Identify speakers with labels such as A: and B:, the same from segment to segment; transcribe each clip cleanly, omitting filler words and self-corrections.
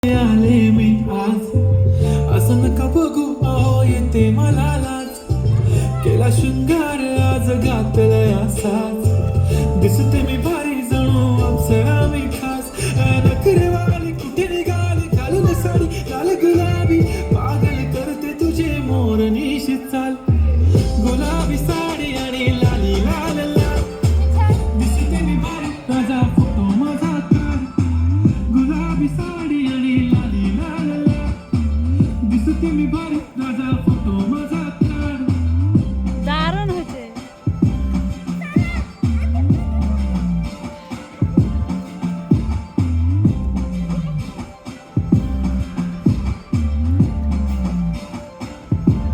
A: आले मी आज असं नका बघू अहो येते मला लाज केला शृंगार आज घातलाय असाच दिसते मी भारी जणू अप्सरा मी खास नखरेवाली कुठे निघाली घालून साडी लाल गुलाबी पागल करते तुझे मोरनीशी चाल गुलाबी साडी आणि लाली लाल लाल दिसते मी भारी राजा फोटो माझा काढ गुलाबी साडी आणि लाली लाल लाल दिसते मी भारी राजा फोटो माझा काढ
B: दारुण होते.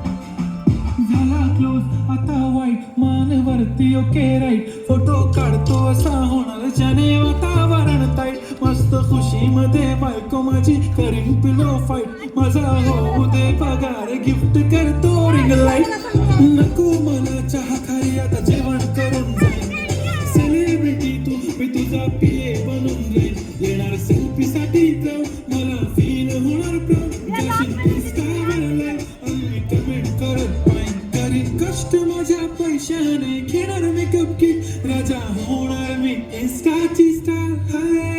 A: झाला क्लोज आता वाईट मानवरती ओके राईट फोटो काढतो असा होणार ज्याने वातावरण ताईट मस्त खुशी मध्ये बायको माझी करीन पिलो फाईट माझा होऊ दे पगार गिफ्ट करतो रिंग लाईट नको मला चहा खाली आता जेवण करून जाईल सेलिब्रिटी तू मी तुझा पिये बनून जाईल येणार सेल्फी साठी जाऊ मला फील होणार आणि कमेंट करत करीन कष्ट माझ्या पैशाने घेणार मेकअप किट राजा होणार मी इंस्टाची स्टार हाय